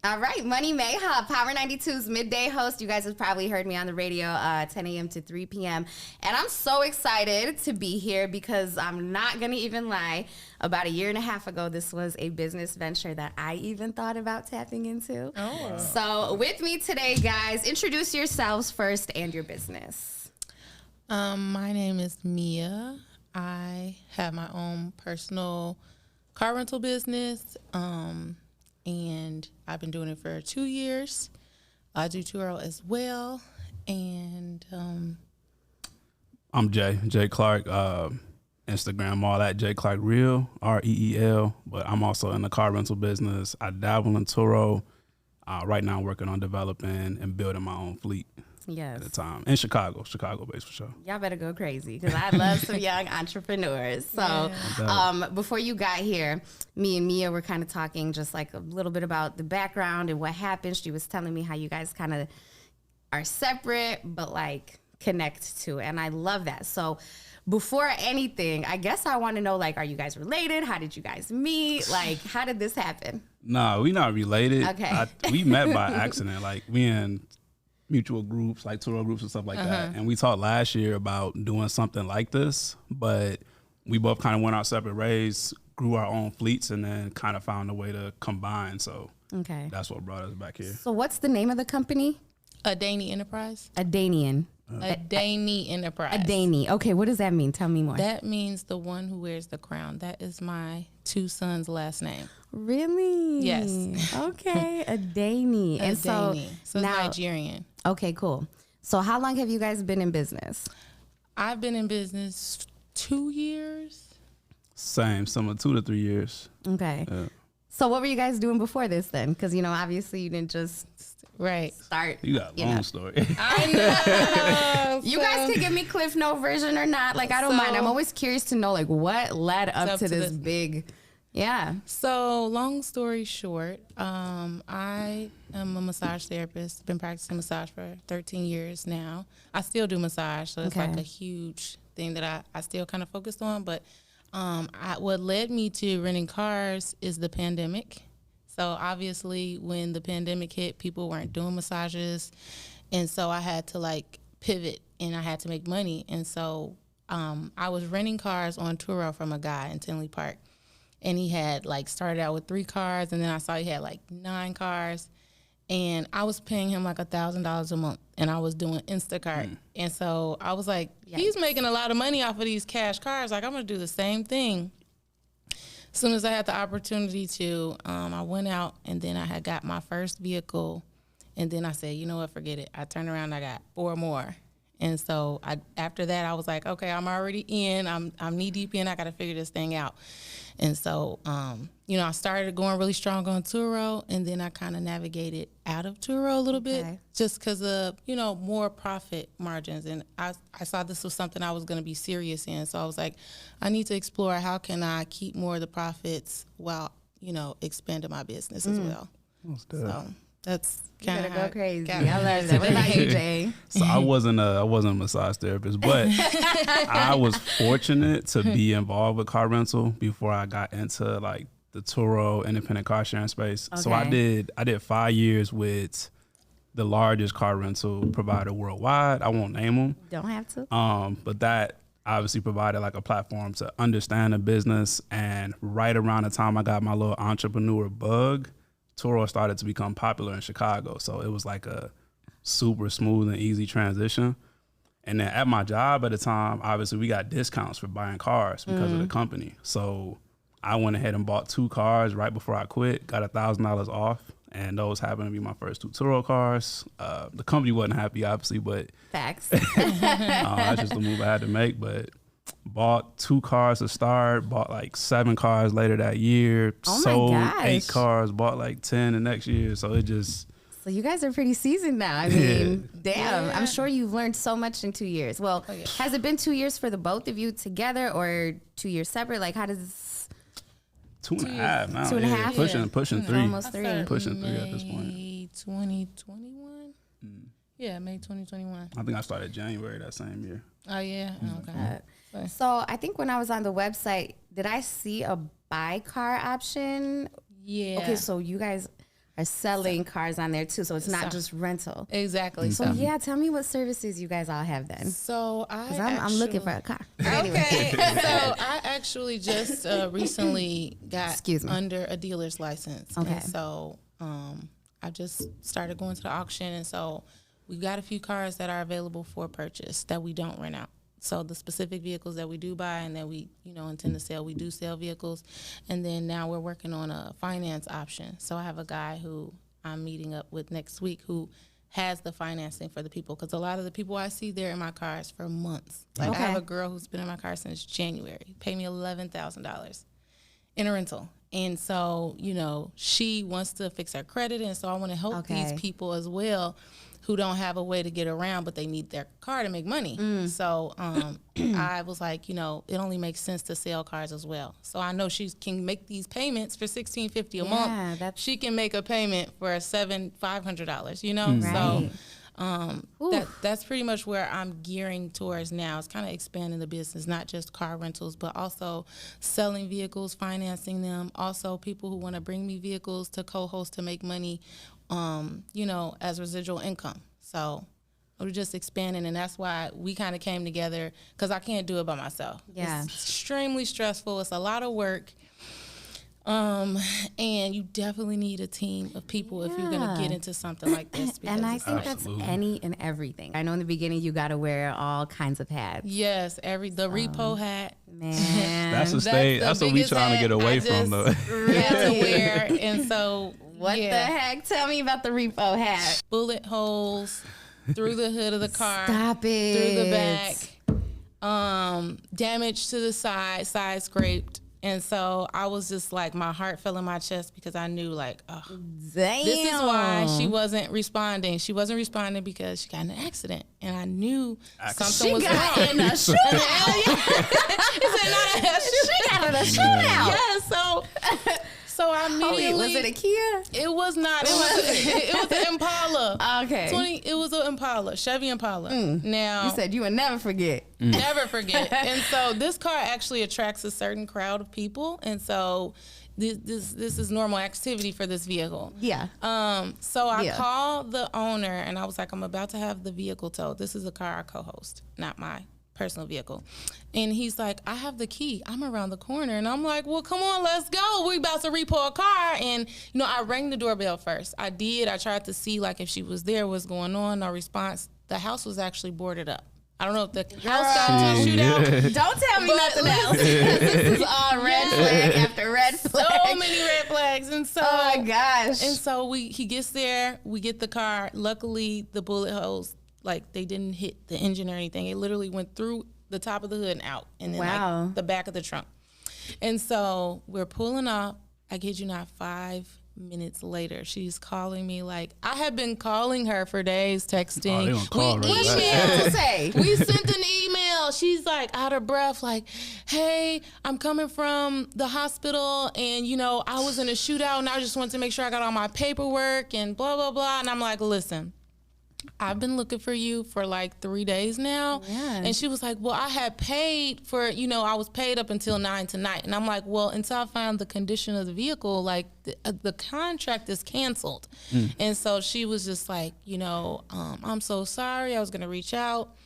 All right, Money Maha, Power 92's midday host. You guys have probably heard me on the radio 10 a.m. to 3 p.m. And I'm so excited to be here because I'm not going to even lie. About a year and a half ago, this was a business venture that I even thought about tapping into. Oh. So with me today, guys, introduce yourselves first and your business. My name is Mia. I have my own personal car rental business. And I've been doing it for 2 years. I do Turo as well. And I'm Jay Clark, Instagram, all that, Jay Clark Real, REEL. But I'm also in the car rental business. I dabble in Turo. Right now I'm working on developing and building my own fleet. Yes. At the time. In Chicago based for sure. Y'all better go crazy because I love some young entrepreneurs. So before you got here, me and Mia were kind of talking just like a little bit about the background and what happened. She was telling me how you guys kind of are separate but like connect to it. And I love that. So before anything, I guess I want to know, like, are you guys related? How did you guys meet? Like, how did this happen? No, we not related. Okay. We met by accident. Like, we in mutual groups, like Turo groups and stuff like that. And we talked last year about doing something like this, but we both kind of went our separate ways, grew our own fleets, and then kind of found a way to combine. So that's what brought us back here. So what's the name of the company? Adani Enterprise. Adanian. Adani Enterprise. Adani. Okay, what does that mean? Tell me more. That means the one who wears the crown. That is my 2 sons' last name. Really? Yes. Okay, Adani. And so now, Nigerian. Okay, cool. So how long have you guys been in business? I've been in business 2 years. Same, some of 2 to 3 years. Okay. Yeah. So what were you guys doing before this then? Because, you know, obviously you didn't just start. You got a long story. I know. You guys can give me Cliff Note version or not. Like, I don't mind. I'm always curious to know, like, what led up to this big, So long story short, I am a massage therapist. Been practicing massage for 13 years now. I still do massage, so it's like a huge thing that I still kind of focused on. But what led me to renting cars is the pandemic. So obviously when the pandemic hit, people weren't doing massages. And so I had to like pivot and I had to make money. And so I was renting cars on Turo from a guy in Tinley Park. And he had like started out with 3 cars, and then I saw he had like 9 cars. And I was paying him like $1,000 a month, and I was doing Instacart. And so I was like, he's making a lot of money off of these cash cars. Like, I'm gonna do the same thing. As soon as I had the opportunity to, I went out, and then I had got my first vehicle, and then I said, you know what, forget it. I turned around, and I got 4 more. And so after that, I was like, okay, I'm already in. I'm knee deep in. I got to figure this thing out. And so, I started going really strong on Turo, and then I kind of navigated out of Turo a little bit just because of, more profit margins. And I saw this was something I was going to be serious in. So I was like, I need to explore how can I keep more of the profits while, expanding my business as well. So that's kind of go crazy. I love that. What about you, Jay? So I wasn't a massage therapist, but I was fortunate to be involved with car rental before I got into like the Turo independent car sharing space. Okay. So I did 5 years with the largest car rental provider worldwide. I won't name them. Don't have to. But that obviously provided like a platform to understand the business. And right around the time I got my little entrepreneur bug, Turo started to become popular in Chicago. So it was like a super smooth and easy transition. And then at my job at the time, obviously we got discounts for buying cars because of the company. So I went ahead and bought 2 cars right before I quit, got $1,000 off. And those happened to be my first 2 Turo cars. The company wasn't happy, obviously, but facts. That's just the move I had to make. But bought 2 cars to start, bought like 7 cars later that year, sold 8 cars, bought like 10 the next year. So it just... So you guys are pretty seasoned now. I mean, damn. Yeah. I'm sure you've learned so much in 2 years. Well, has it been 2 years for the both of you together or 2 years separate? Like, how does... 2.5 now. 2.5? Pushing 3. Almost 3. Pushing 3 at this point. May 2021? Yeah, May 2021. I think I started January that same year. Oh, yeah? Okay. So I think when I was on the website, did I see a buy car option? Yeah. Okay, so you guys are selling cars on there too, so it's not just rental. Exactly. So yeah, tell me what services you guys all have then. So I'm looking for a car. Okay. So I actually just recently got under a dealer's license. Okay. And so I just started going to the auction, and so we've got a few cars that are available for purchase that we don't rent out. So the specific vehicles that we do buy and that we, intend to sell, we do sell vehicles. And then now we're working on a finance option. So I have a guy who I'm meeting up with next week who has the financing for the people. Because a lot of the people I see there in my cars for months. Like I have a girl who's been in my car since January, paid me $11,000 in a rental. And so, she wants to fix her credit. And so I want to help these people as well who don't have a way to get around, but they need their car to make money. So I was like, it only makes sense to sell cars as well. So I know she can make these payments for $1,650 a month. She can make a payment for $500, So that's pretty much where I'm gearing towards now. It's kind of expanding the business, not just car rentals, but also selling vehicles, financing them. Also people who want to bring me vehicles to co-host to make money, as residual income. So we're just expanding, and that's why we kind of came together, because I can't do it by myself. Yeah. It's extremely stressful. It's a lot of work. And you definitely need a team of people if you're going to get into something like this. And I think that's any and everything. I know in the beginning you got to wear all kinds of hats. Yes, the repo hat. Man. That's what we trying to get away from, though. Had to wear. And so, what the heck? Tell me about the repo hat. Bullet holes through the hood of the car. Stop it. Through the back. Damage to the side scraped. And so I was just like, my heart fell in my chest because I knew, like, oh, damn. This is why she wasn't responding. She wasn't responding because she got in an accident. And I knew something was wrong. She got in a shootout. She got in a shootout. Yeah, so I immediately. Was it a Kia? It was not. It was an Impala. Okay. It was an Impala, Chevy Impala. Now you said you would never forget. Never forget. And so this car actually attracts a certain crowd of people, and so this is normal activity for this vehicle. Yeah. So I called the owner, and I was like, I'm about to have the vehicle towed. This is a car I co-host, not my personal vehicle. And he's like, I have the key. I'm around the corner. And I'm like, well, come on, let's go. We about to repo a car. And, I rang the doorbell first. I tried to see, like, if she was there, what's going on, no response. The house was actually boarded up. I don't know if the house got into a shootout. Don't tell me nothing else. This is all red flag after red flag. So many red flags. And so, oh my gosh. And so he gets there, we get the car. Luckily, the bullet holes, like, they didn't hit the engine or anything. It literally went through the top of the hood and out, and then like the back of the trunk. And so we're pulling up. I kid you not, 5 minutes later, she's calling me. Like, I had been calling her for days, texting. We sent an email. She's like out of breath, like, hey, I'm coming from the hospital, and I was in a shootout, and I just wanted to make sure I got all my paperwork and blah blah blah. And I'm like, listen, I've been looking for you for like 3 days now. Yeah. And she was like, well, I had paid for, I was paid up until 9 tonight. And I'm like, well, until I found the condition of the vehicle, like the contract is canceled. And so she was just like, I'm so sorry. I was going to reach out.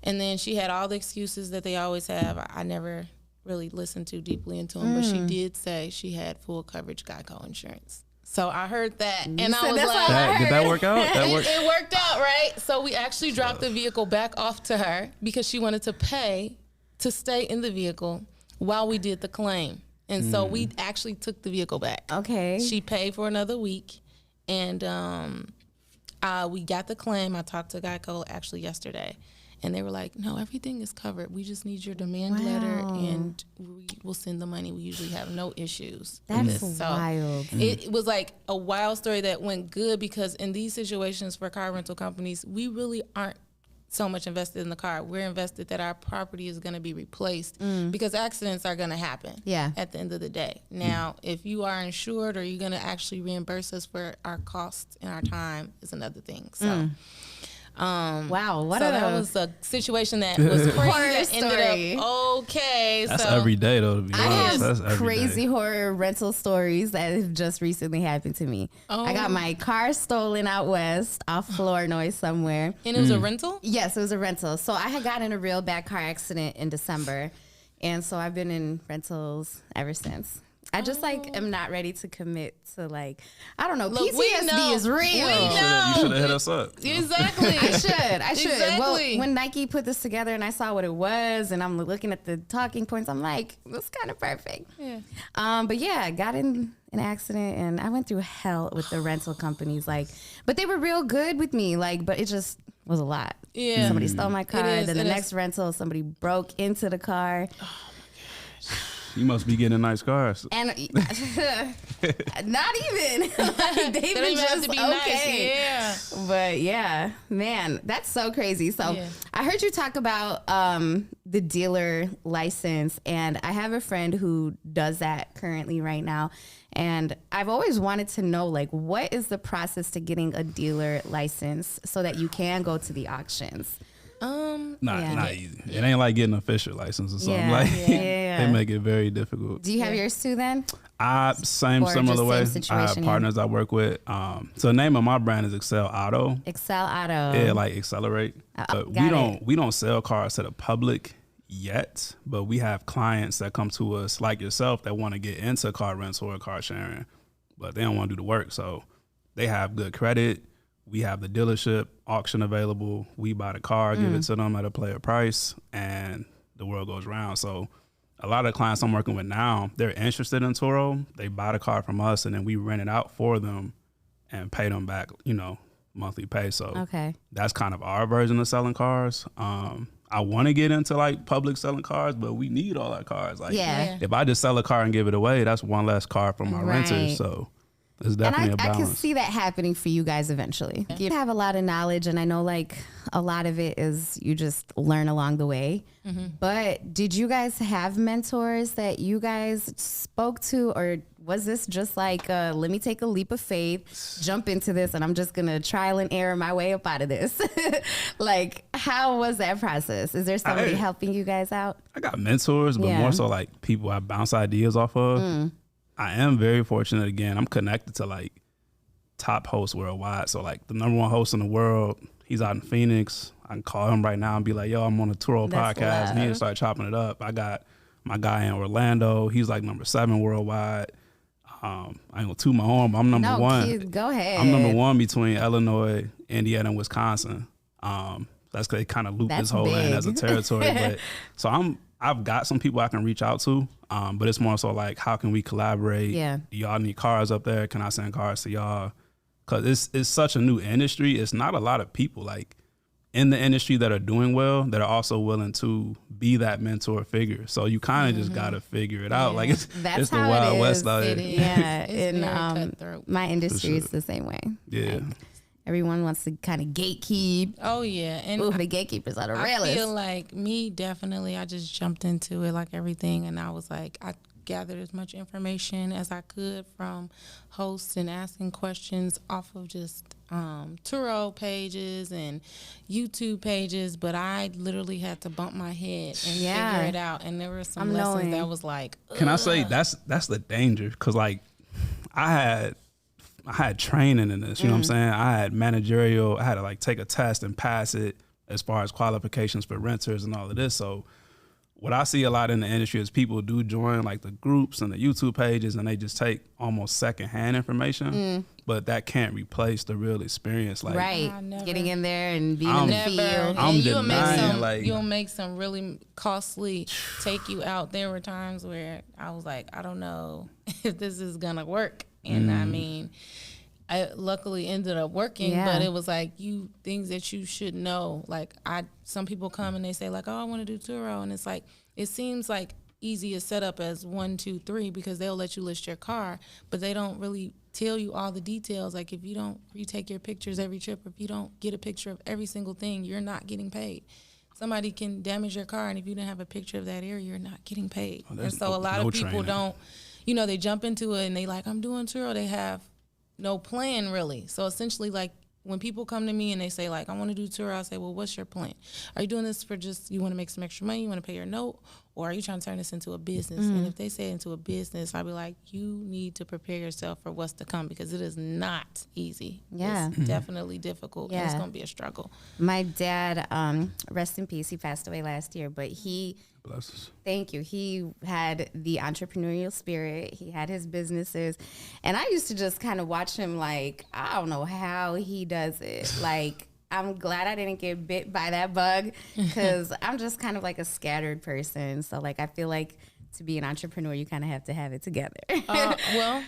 And then she had all the excuses that they always have. I never really listened too deeply into them, but she did say she had full coverage Geico insurance. So I heard that, and I was like, did that work out? It worked out, right? So we actually dropped the vehicle back off to her because she wanted to pay to stay in the vehicle while we did the claim. And so we actually took the vehicle back. Okay. She paid for another week, and we got the claim. I talked to Geico actually yesterday. And they were like, no, everything is covered. We just need your demand letter, and we will send the money. We usually have no issues. That's wild. It was like a wild story that went good, because in these situations for car rental companies, we really aren't so much invested in the car. We're invested that our property is going to be replaced, because accidents are going to happen at the end of the day. Now, if you are insured or you're going to actually reimburse us for our costs and our time is another thing. So. Wow, that was a situation that was crazy. That ended up okay. That's every day though. To be honest, that's every crazy day. horror rental stories that have just recently happened to me. I got my car stolen out west off Flournoy somewhere. And it was a rental? Yes, it was a rental. So I had gotten in a real bad car accident in December. And so I've been in rentals ever since. I just am not ready to commit to I don't know. Look, PTSD is real. You should have hit us up. Exactly. I should. Exactly. Well, when Nike put this together and I saw what it was and I'm looking at the talking points, I'm like, that's kind of perfect. Yeah. But yeah, I got in an accident and I went through hell with the rental companies. But they were real good with me. But it just was a lot. Yeah. Somebody stole my car. Then the next rental, somebody broke into the car. You must be getting nice cars. And not even. They've been just have to be okay. Nice. Yeah. But yeah, man, that's so crazy. So I heard you talk about the dealer license, and I have a friend who does that currently right now. And I've always wanted to know, what is the process to getting a dealer license so that you can go to the auctions? Not easy. It ain't like getting an official license or something. They make it very difficult. Do you have yours too then? Similar way. I have partners I work with. So the name of my brand is Accel Auto. Accel Auto. Yeah, accelerate. But we don't sell cars to the public yet, but we have clients that come to us like yourself that want to get into car rental or car sharing, but they don't want to do the work. So they have good credit. We have the dealership auction available. We buy the car, give it to them at a player price, and the world goes round. So a lot of the clients I'm working with now, they're interested in Turo. They buy the car from us, and then we rent it out for them and pay them back, monthly pay. So that's kind of our version of selling cars. I want to get into public selling cars, but we need all our cars. If I just sell a car and give it away, that's one less car for my renters. So it's definitely a balance. I can see that happening for you guys eventually. You have a lot of knowledge, and I know a lot of it is you just learn along the way. Mm-hmm. But did you guys have mentors that you guys spoke to, or was this just let me take a leap of faith, jump into this, and I'm just going to trial and error my way up out of this? How was that process? Is there somebody helping you guys out? I got mentors, but more so people I bounce ideas off of. I am very fortunate. Again, I'm connected to top hosts worldwide. So the number one host in the world, he's out in Phoenix. I can call him right now and be like, yo, I'm on a Turo podcast. And he'll start chopping it up. I got my guy in Orlando. He's number 7 worldwide. I ain't gonna toot my horn, but I'm number 1. Go ahead. I'm number 1 between Illinois, Indiana, and Wisconsin. That's because they kind of loop this whole land as a territory. But so I've got some people I can reach out to, but it's more so how can we collaborate? Yeah. Do y'all need cars up there? Can I send cars to y'all? Because it's such a new industry. It's not a lot of people in the industry that are doing well that are also willing to be that mentor figure. So you kind of just got to figure it out. It's the Wild West out here. Yeah. In my industry, it's the same way. Yeah. Everyone wants to kind of gatekeep. Oh, yeah. And the gatekeepers are the realest. I feel me, definitely, I just jumped into it everything. And I was I gathered as much information as I could from hosts and asking questions off of just Turo pages and YouTube pages. But I literally had to bump my head and figure it out. And there were some lessons that was Can I say that's the danger? Because I had training in this, you know what I'm saying? I had managerial, I had to take a test and pass it as far as qualifications for renters and all of this. So what I see a lot in the industry is people do join the groups and the YouTube pages and they just take almost secondhand information, but that can't replace the real experience. Getting in there and being in the field. I'm denying, you'll make some really costly take you out. There were times where I was I don't know if this is going to work. And I mean, I luckily ended up working, but it was things that you should know. Some people come and they say oh, I want to do Turo. And it's it seems easy a setup as 1, 2, 3, because they'll let you list your car, but they don't really tell you all the details. If you don't retake your pictures every trip, or if you don't get a picture of every single thing, you're not getting paid. Somebody can damage your car, and if you didn't have a picture of that area, you're not getting paid. And so a lot of people don't, they jump into it and they I'm doing Turo. They have no plan really. So essentially when people come to me and they say, like, I want to do Turo, I say, well, what's your plan? Are you doing this for just, you want to make some extra money, you want to pay your note, or are you trying to turn this into a business? And if they say into a business, I'll be like, you need to prepare yourself for what's to come, because it is not easy. Yeah. It's definitely difficult. Yeah. And it's going to be a struggle. My dad, rest in peace, he passed away last year, but he, Bless us. thank you, he had the entrepreneurial spirit. He had his businesses. And I used to just kind of watch him like, I don't know how he does it. Like, I'm glad I didn't get bit by that bug, because I'm just kind of like a scattered person. So, like, I feel like to be an entrepreneur, you kind of have to have it together. Well,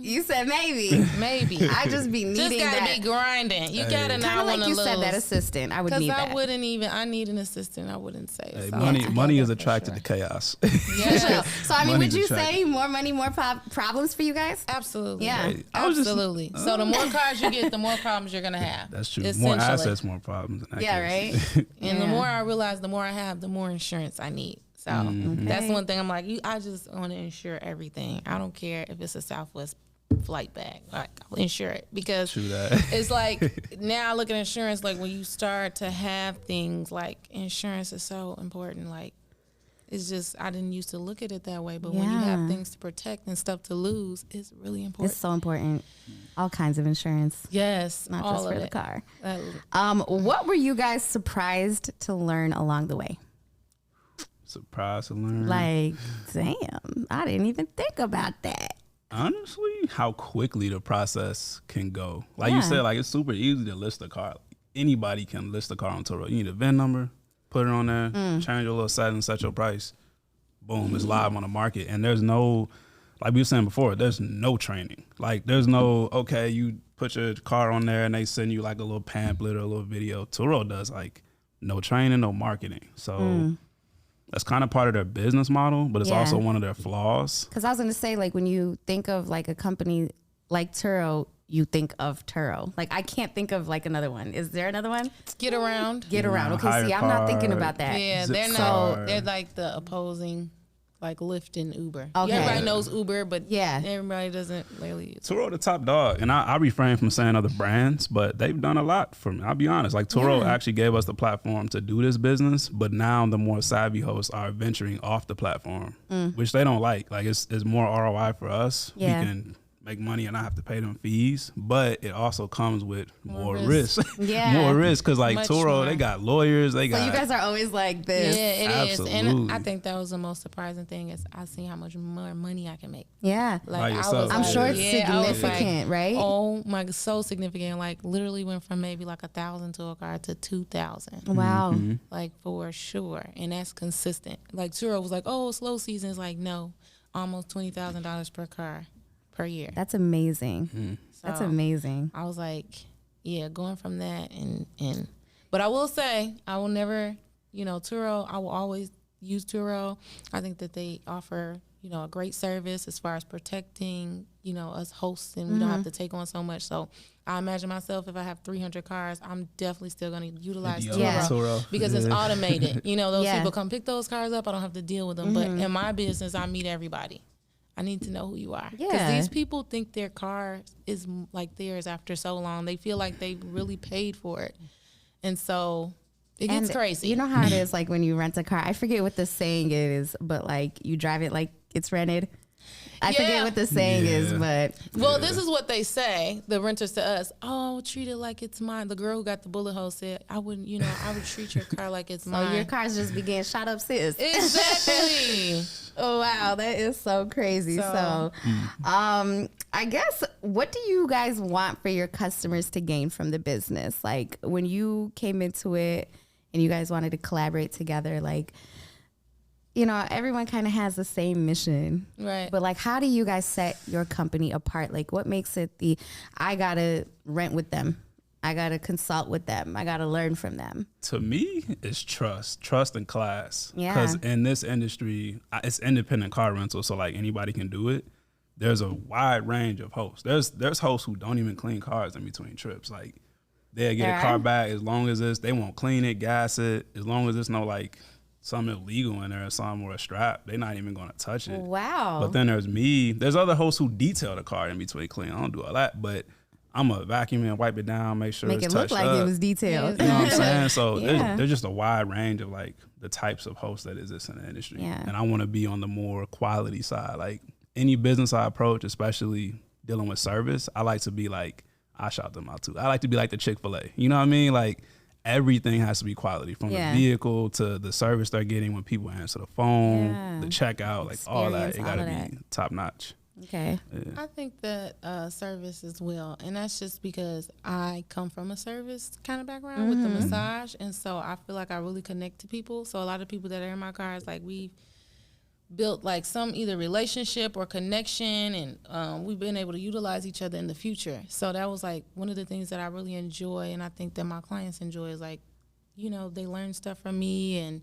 you said maybe. maybe. I just be needing Just gotta that. be grinding. You gotta Kind not of want like to you lose. said, that assistant. I would need that. I wouldn't even. I need an assistant. I wouldn't say. Hey, So, money yeah, is for attracted sure. to chaos. Yes, So, I mean, Money's would you attractive. say more money, more problems for you guys? absolutely. Yeah. Hey, I was just- Absolutely. So the more cars you get, the more problems you're gonna have. That's true. More essentially. assets, more problems. In that Yeah, case. right? And the Yeah. more I realize, the more I have, the more insurance I need. So that's Okay. one thing I'm like, I just want to insure everything. I don't care if it's a Southwest flight bag. Like, I'll insure it, because True that. it's like, now I look at insurance, like when you start to have things like insurance is so important. Like, it's just, I didn't used to look at it that way, but when you have Yeah. things to protect and stuff to lose, it's really important. It's so important. All kinds of insurance, Yes, not all just of for the it. car. Uh, What were you guys surprised to learn along the way? Surprise to learn. Like, damn, I didn't even think about that. Honestly, how quickly the process can go. Like Yeah. you said, like it's super easy to list a car. Anybody can list a car on Turo. You need a VIN number, put it on there, change your little settings, set your price. Boom, it's live on the market. And there's no, like we were saying before, there's no training. Like there's no, okay, you put your car on there and they send you like a little pamphlet or a little video. Turo does like no training, no marketing. So that's kind of part of their business model, but it's Yeah. also one of their flaws. Because I was going to say, like, when you think of like a company like Turo, you think of Turo. Like, I can't think of like another one. Is there another one? Get around. Get around. Okay, Hire see, I'm not thinking car. about that. Yeah, Zip they're car. not. They're like the opposing, like Lyft and Uber. Okay. Everybody knows Uber, but Yeah. everybody doesn't really. Turo the top dog, and I refrain from saying other brands, but they've done a lot for me. I'll be honest. Like Turo actually gave us the platform to do this business, but now the more savvy hosts are venturing off the platform, which they don't like. Like it's more ROI for us. Yeah. We can make money and not have to pay them fees, but it also comes with more risk. risk. Yeah. More risk, because like Much Turo, more. they got lawyers. They So got you guys are always like this. Yeah, it is. And Absolutely. I think that was the most surprising thing is I see how much more money I can make. Yeah. By Like yourself. I'm sure it's yeah, I was significant, right? Oh my, so significant. Like literally went from maybe like 1,000 to a car to 2,000. Wow. Like for sure, and that's consistent. Like Turo was like, oh, slow season is like no, almost $20,000 per car per year. That's amazing. That's So, amazing. I was like, yeah, going from that and but I will say I will never, Turo, I will always use Turo. I think that they offer, a great service as far as protecting, us hosts, and we don't have to take on so much. So I imagine myself, if I have 300 cars, I'm definitely still going to utilize Turo, Yeah. Turo. because it's automated. Those Yeah. people come pick those cars up. I don't have to deal with them. But in my business, I meet everybody. I need to know who you are. Because Yeah. these people think their car is like theirs after so long. They feel like they really paid for it. And so it gets And crazy. You know how it is, like when you rent a car. I forget what the saying is, but like you drive it like it's rented. I forget Yeah. what the saying is, Yeah. but Well, this is what they say, the renters to us. Oh, treat it like it's mine. The girl who got the bullet hole said, I wouldn't, I would treat your car like it's so mine. your cars just began shot up, sis. Exactly. Oh wow, that is so crazy. So, I guess what do you guys want for your customers to gain from the business? Like when you came into it and you guys wanted to collaborate together, like everyone kind of has the same mission, Right. but like, how do you guys set your company apart? Like, what makes it I gotta rent with them, I gotta consult with them, I gotta learn from them? To me, it's trust and class. Yeah. Because in this industry, it's independent car rental, so like anybody can do it. There's a wide range of hosts. There's hosts who don't even clean cars in between trips. Like they'll get a car back as long as they won't clean it, gas it, as long as there's no like something illegal in there or something or a strap, they're not even gonna touch it. Wow. But then there's me. There's other hosts who detail the car in between clean. I don't do all that, but I'm a vacuum and wipe it down, make sure Make it's it look touched like up. it was detailed. You know what I'm saying? So Yeah. there's just a wide range of like the types of hosts that exist in the industry. Yeah. And I want to be on the more quality side. Like any business I approach, especially dealing with service, I like to be like, I shout them out too. I like to be like the Chick-fil-A. You know what I mean? Like everything has to be quality, from Yeah. the vehicle to the service they're getting when people answer the phone, Yeah. the checkout, like all that. It Experience, got to all of be that. top notch. Okay. I think that service as well, and that's just because I come from a service kind of background with the massage, and so I feel like I really connect to people. So a lot of people that are in my cars, like we've built like some either relationship or connection, and we've been able to utilize each other in the future. So that was like one of the things that I really enjoy, and I think that my clients enjoy is like, you know, they learn stuff from me, and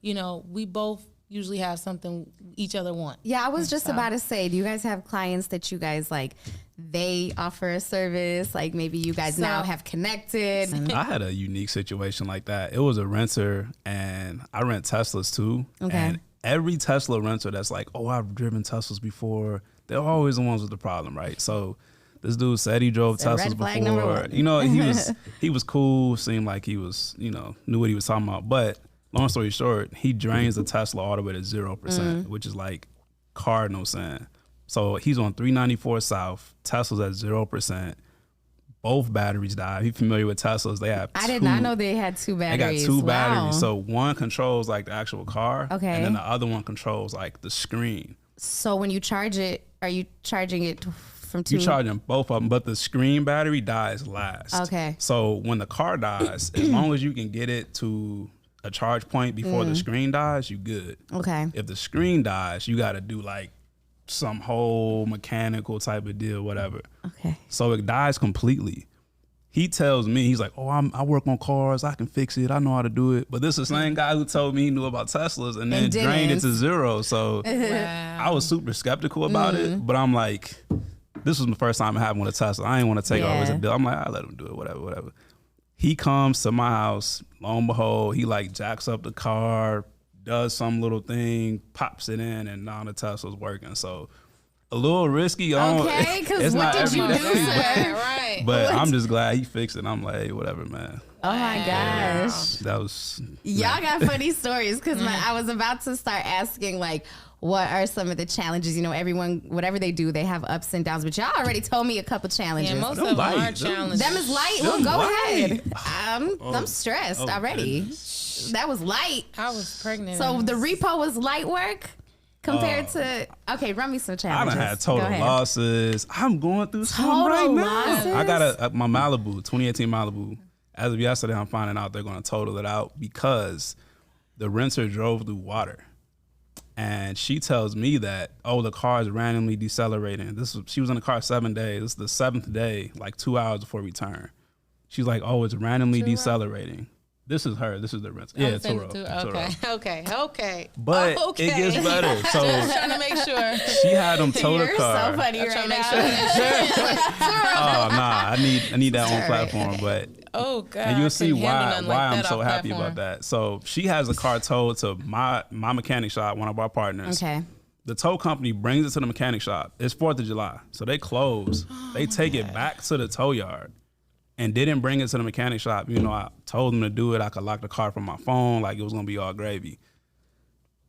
you know, we both usually have something each other want. Yeah, I was just about to say, do you guys have clients that you guys like, they offer a service, like maybe you guys now have connected? I had a unique situation like that. It was a renter, and I rent Teslas too. Okay. And every Tesla renter that's like, oh, I've driven Teslas before, they're always the ones with the problem, right? So this dude said he drove Teslas red flag number before. one. You know, he was cool, seemed like he was, you know, knew what he was talking about. But long story short, he drains the Tesla all the way to 0%, which is like cardinal sin. So he's on 394 South, Tesla's at 0%. Both batteries died. He's familiar with Teslas. They have I did not know they had two They batteries. got two Wow. batteries. So one controls like the actual car. Okay. And then the other one controls like the screen. So when you charge it, are you charging it from two? You charging both of them, but the screen battery dies last. Okay. So when the car dies, as long as you can get it to a charge point before the screen dies, you good. Okay. If the screen dies, you got to do like some whole mechanical type of deal, whatever. Okay. So it dies completely. He tells me, he's like, oh, I work on cars. I can fix it. I know how to do it. But this is the same guy who told me he knew about Teslas and then drained it to zero. So I was super skeptical about it. But I'm like, this was the first time I had one with a Tesla. I didn't want to take all this bill. I'm like, I let him do it, whatever. He comes to my house. Lo and behold, he like jacks up the car, does some little thing, pops it in, and now the Tesla's working. So a little risky. Okay, because what did you do, sir? Right. But I'm just glad he fixed it. I'm like, hey, whatever, man. Oh my gosh. That was Y'all got funny stories, because I was about to start asking, like, what are some of the challenges? You know, everyone, whatever they do, they have ups and downs. But y'all already told me a couple challenges. Yeah, most Them of them are light. challenges. Them is light. Them Well, go light. ahead. I'm stressed already. That was light. I was pregnant. So the repo was light work compared to. Okay, run me some I challenges. done had Go total ahead. losses. I'm going through some Total right losses? now. I got my Malibu, 2018 Malibu. As of yesterday, I'm finding out they're going to total it out because the renter drove through water. And she tells me that, oh, the car is randomly decelerating. She was in the car 7 days. This is the 7th day, like 2 hours before return. She's like, oh, it's randomly decelerating. This is her. This is the renter. Yeah, Turo. Okay. But it gets better. So Just trying to make sure. she had them tow the You're car. so funny right trying to now. make sure. Oh nah, I need that on platform. But Oh God. and you'll see I couldn't handle why nothing like I'm that so off happy platform. about that. So she has a car towed to my mechanic shop, one of our partners. Okay. The tow company brings it to the mechanic shop. It's 4th of July, so they close. They take it back to the tow yard and didn't bring it to the mechanic shop. You know, I told them to do it. I could lock the car from my phone, like it was gonna be all gravy.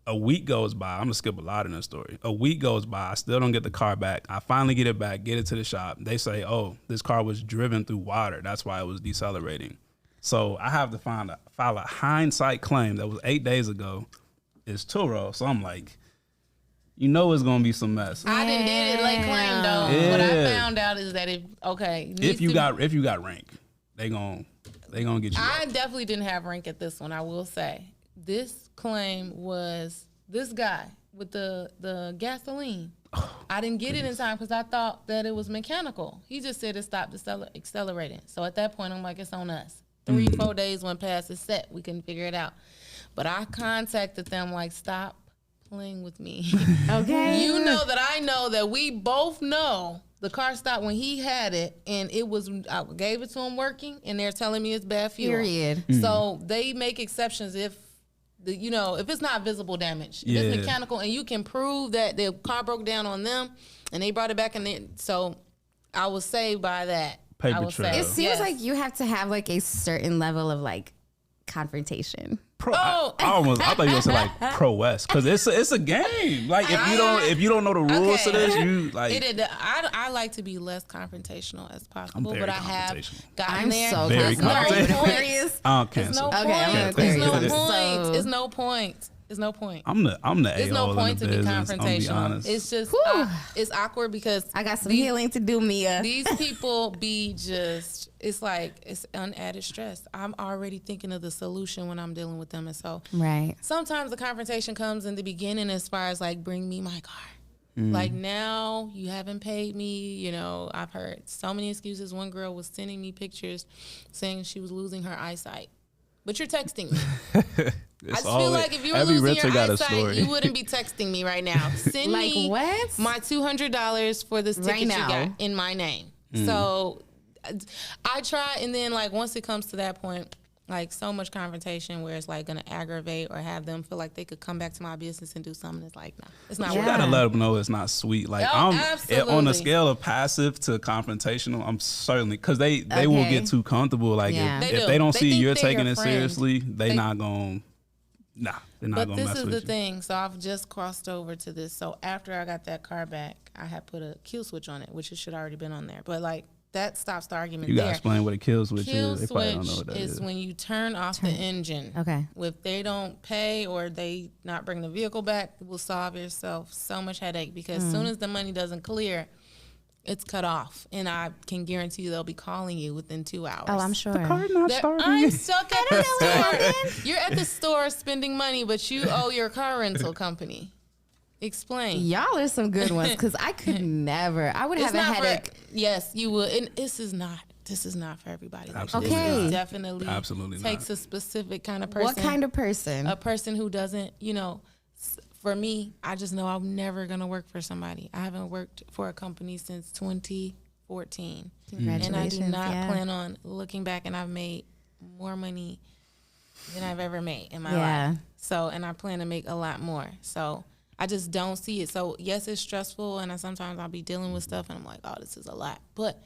A week goes by. I'm gonna skip a lot in this story. A week goes by. I still don't get the car back. I finally get it back, get it to the shop. They say, oh, this car was driven through water. That's why it was decelerating. So I have to file a hindsight claim that was 8 days ago. It's Turo. So I'm like, you know it's gonna be some mess. I didn't did it late claim though. Yeah. What I found out is that If you got rank, they gonna get you. I definitely didn't have rank at this one. I will say this claim was this guy with the gasoline. I didn't get it in time because I thought that it was mechanical. He just said it stopped accelerating. So at that point, I'm like, it's on us. 3-4 days went past. It's set. We couldn't figure it out. But I contacted them like, stop playing with me. Okay. You know that I know that we both know the car stopped when he had it, and it was, I gave it to him working, and they're telling me it's bad fuel. Period. So they make exceptions if if it's not visible damage. If it's mechanical and you can prove that the car broke down on them and they brought it back in there. So I was saved by that. Paper will trail. say. It seems Yes. like you have to have like a certain level of like confrontation. Oh. I thought you were gonna say like Pro West, because it's a game. Like if you don't know the rules to this, you like. I like to be less confrontational as possible, very but I have confrontational. gotten I'm there. so Very There's no confrontational. point. Aquarius. I'll There's cancel. no Okay, I'm point. an There's no Aquarius. point. So- There's no point. There's no point. I'm the There's a-hole no point in to the be business. I'm gonna be confrontational. honest. It's just Whew. it's awkward because I got some healing to do, Mia. these people be just, it's like, it's unadded stress. I'm already thinking of the solution when I'm dealing with them. And so Right. sometimes the confrontation comes in the beginning as far as like, bring me my car. Like, now you haven't paid me. You know, I've heard so many excuses. One girl was sending me pictures saying she was losing her eyesight. But you're texting me. I just feel like if you were losing your eyesight, you wouldn't be texting me right now. Send Like me what? my $200 for this ticket Right you now. got in my name. So I try, and then like once it comes to that point, like so much confrontation where it's like gonna aggravate or have them feel like they could come back to my business and do something. It's like, no, it's not You worth gotta it. let them know it's not sweet. Like Oh, on absolutely. a scale of passive to confrontational, I'm certainly, because they will Okay. get too comfortable. Like Yeah. if They do. they don't They see think you're they're taking your it friend. seriously, they're not gonna But mess this is with the you. thing. So I've just crossed over to this. So after I got that car back, I had put a kill switch on it, which it should already been on there. But like that stops the argument You gotta there. explain what a kill switch Kill is. They probably don't know switch what that is is. when you turn off the engine. Okay. If they don't pay or they not bring the vehicle back, it will solve yourself so much headache because as soon as the money doesn't clear, it's cut off. And I can guarantee you they'll be calling you within 2 hours. Oh, I'm sure. Not starting. I'm stuck at the store. You're at the store spending money, but you owe your car rental company. Explain. Y'all are some good ones because I could never. I would have a headache. Yes, you would. And this is not for everybody. Like, Absolutely this not. definitely Absolutely takes not. a specific kind of person. What kind of person? A person who doesn't, for me, I just know I'm never going to work for somebody. I haven't worked for a company since 2014. Congratulations. And I do not yeah. plan on looking back, and I've made more money than I've ever made in my Yeah. life. So, and I plan to make a lot more. So I just don't see it. So yes, it's stressful, and sometimes I'll be dealing with stuff and I'm like, oh, this is a lot. But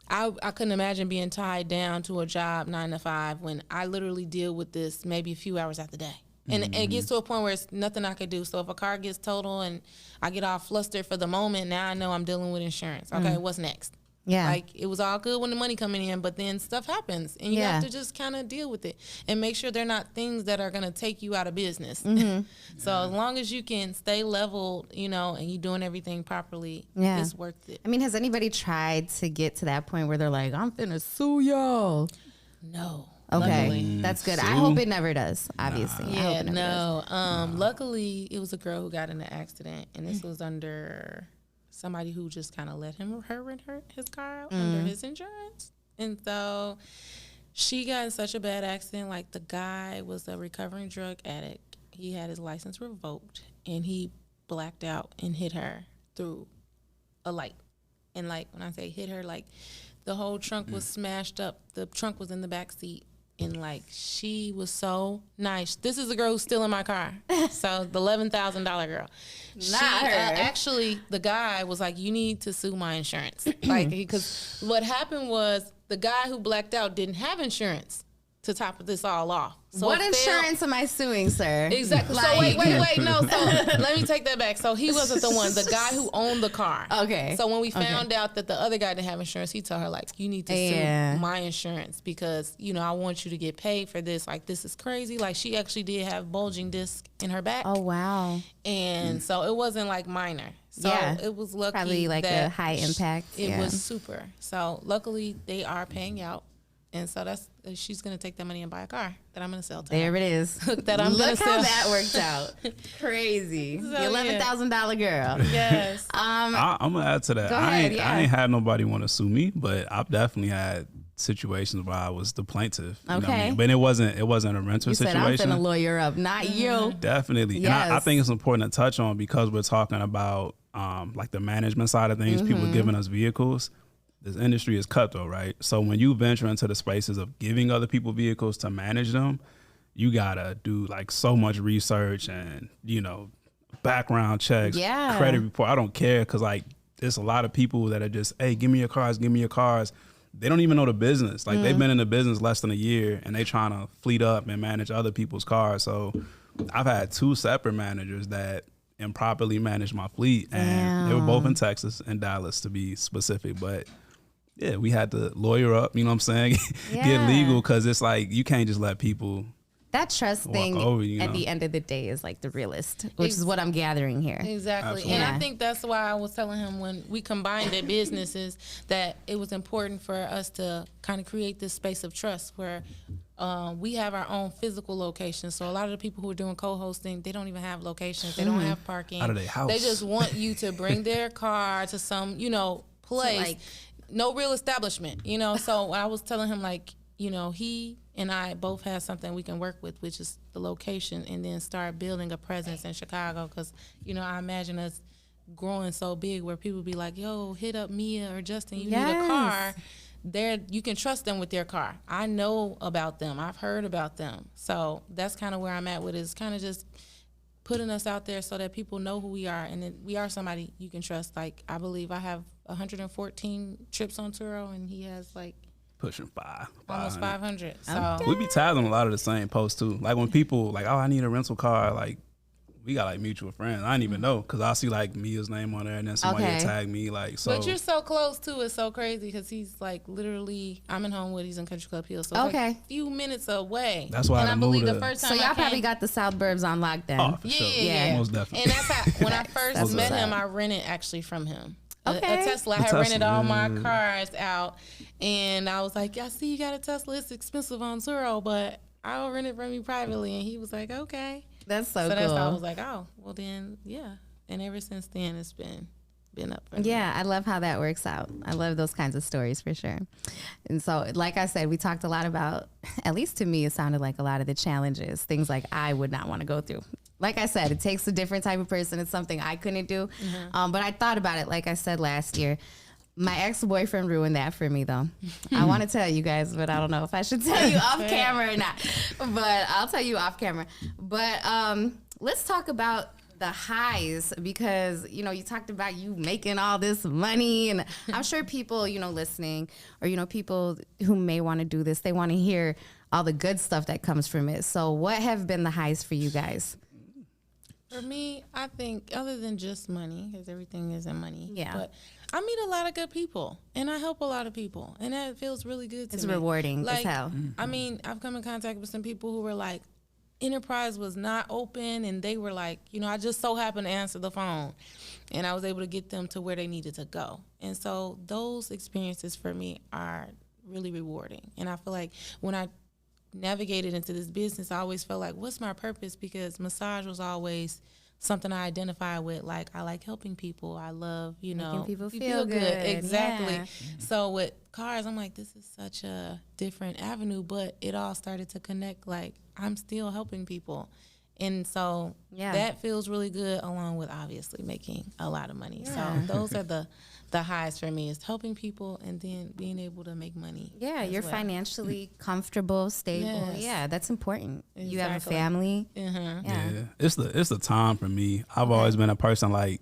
I couldn't imagine being tied down to a job 9 to 5 when I literally deal with this maybe a few hours out the day. And it gets to a point where it's nothing I could do. So if a car gets total and I get all flustered for the moment, now I know I'm dealing with insurance. Okay, what's next? Yeah. Like, it was all good when the money coming in, but then stuff happens, and you Yeah. have to just kind of deal with it and make sure they're not things that are going to take you out of business. So as long as you can stay leveled, and you're doing everything properly, Yeah. it's worth it. I mean, has anybody tried to get to that point where they're like, I'm finna sue y'all? No. Okay, Luckily. that's good. I Sue? hope it never does, obviously. I hope Yeah, it never does. no. Luckily, it was a girl who got in an accident, and this was under somebody who just kind of let her rent his car out under his insurance. And so she got in such a bad accident. Like, the guy was a recovering drug addict. He had his license revoked, and he blacked out and hit her through a light. And, like, when I say hit her, like, the whole trunk was smashed up. The trunk was in the back seat. And, like, she was so nice. This is the girl who's still in my car. So, the $11,000 girl. Not her. Actually, the guy was like, you need to sue my insurance. Like, because what happened was the guy who blacked out didn't have insurance to top this all off. So What it failed. insurance am I suing, sir? Exactly. So wait, no. So let me take that back. So he wasn't the one. The guy who owned the car. Okay. So when we found out that the other guy didn't have insurance, he told her, like, you need to Yeah. sue my insurance because, I want you to get paid for this. Like, this is crazy. Like, she actually did have bulging disc in her back. Oh, wow. And so it wasn't like minor. So Yeah. it was lucky. Probably like that a high impact. It yeah. was super. So luckily they are paying out. And so she's going to take that money and buy a car that I'm going to sell to her. There it is. That I'm Look gonna how sell. that worked out. Crazy. So, the $11,000 girl. Yes. I'm gonna add to that. Go I ahead, ain't had nobody want to sue me, but I've definitely had situations where I was the plaintiff. You know what I Okay. mean? But it wasn't a renter You said, situation. I'm finna lawyer up, not you. Definitely. Yes. And I think it's important to touch on because we're talking about like the management side of things, Mm-hmm. people giving us vehicles. This industry is cutthroat, right? So when you venture into the spaces of giving other people vehicles to manage them, you gotta do like so much research and, background checks, Yeah. credit report. I don't care because like there's a lot of people that are just, hey, give me your cars. they don't even know the business. Like they've been in the business less than a year and they trying to fleet up and manage other people's cars. So I've had 2 separate managers that improperly managed my fleet, and they were both in Texas and Dallas to be specific. But yeah, we had to lawyer up, you know what I'm saying? Get legal, because it's like you can't just let people. That trust thing over, at the end of the day is like the realest, which is what I'm gathering here. Exactly. Absolutely. And I think that's why I was telling him when we combined the businesses that it was important for us to kind of create this space of trust where we have our own physical locations. So a lot of the people who are doing co-hosting, they don't even have locations. They don't have parking. Out of their house. They just want you to bring their car to some, place. No real establishment, So I was telling him, like, he and I both have something we can work with, which is the location, and then start building a presence in Chicago. Because, I imagine us growing so big where people be like, yo, hit up Mia or Justin, you need a car. You can trust them with their car. I know about them. I've heard about them. So that's kind of where I'm at with it, is kind of just putting us out there so that people know who we are, and that we are somebody you can trust. Like, I believe I have 114 trips on Turo, and he has like pushing almost 500. So we be tagging a lot of the same posts too. Like when people like, oh, I need a rental car, like we got like mutual friends. I didn't even know, because I see like Mia's name on there, and then somebody will tag me, like, so. But you're so close too. It's so crazy, because he's like literally, I'm in Homewood, he's in Country Club Hills, so it's like a few minutes away. That's why I believe the first time. So y'all probably got the South Burbs on lockdown. Oh, for sure. Yeah, most definitely. And that's how when I first met him, I rented actually from him. A Tesla. I had rented all my cars out, and I was like, I see you got a Tesla. It's expensive on Turo, but I'll rent it from you privately. And he was like, okay. That's so cool. That's how I was like, oh, well then, yeah. And ever since then, it's been up for me. Yeah, I love how that works out. I love those kinds of stories for sure. And so, like I said, we talked a lot about, at least to me, it sounded like a lot of the challenges, things like I would not want to go through. Like I said, it takes a different type of person. It's something I couldn't do. But I thought about it, like I said last year. My ex-boyfriend ruined that for me, though. I want to tell you guys, but I don't know if I should tell you off camera or not. But I'll tell you off camera. But let's talk about the highs, because, you talked about you making all this money. And I'm sure people, listening, or, people who may want to do this, they want to hear all the good stuff that comes from it. So what have been the highs for you guys? For me, I think other than just money, because everything isn't money. Yeah. But I meet a lot of good people, and I help a lot of people, and that feels really good to me. It's rewarding as like, hell. I mean, I've come in contact with some people who were like, Enterprise was not open, and they were like, I just so happened to answer the phone, and I was able to get them to where they needed to go. And so those experiences for me are really rewarding. And I feel like when I navigated into this business, I always felt like, what's my purpose? Because massage was always something I identify with. Like, I like helping people. I love, making people feel good. Exactly. Yeah. So with cars, I'm like, this is such a different avenue, but it all started to connect. Like, I'm still helping people. And so that feels really good, along with obviously making a lot of money. Yeah. So those are the highs for me, is helping people and then being able to make money. Yeah, you're financially comfortable, stable. Yes. Yeah, that's important. Exactly. You have a family. Yeah. It's the time for me. I've always been a person, like,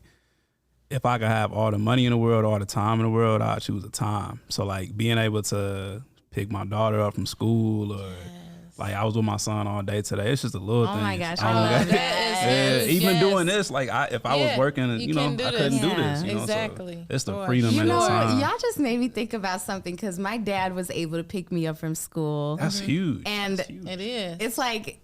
if I could have all the money in the world, all the time in the world, I'd choose the time. So like being able to pick my daughter up from school, or like I was with my son all day today. It's just a little thing. Oh my gosh, I love that. Even doing this, like if I was working, I couldn't do this. Exactly. So it's the freedom and the time. Y'all just made me think about something, because my dad was able to pick me up from school. That's huge. And it is. It's like,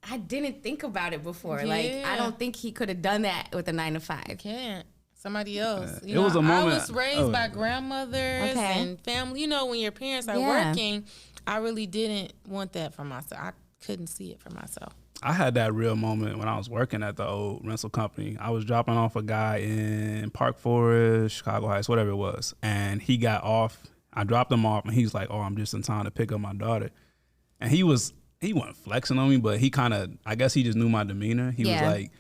I didn't think about it before. Like, I don't think he could have done that with a 9-to-5. Can't. Somebody else. It was a moment. I was raised by grandmothers and family. When your parents are working, I really didn't want that for myself. I couldn't see it for myself. I had that real moment when I was working at the old rental company. I was dropping off a guy in Park Forest, Chicago Heights, whatever it was. And he got off. I dropped him off, and he's like, oh, I'm just in time to pick up my daughter. And he wasn't flexing on me, but he kind of, I guess he just knew my demeanor. He was like,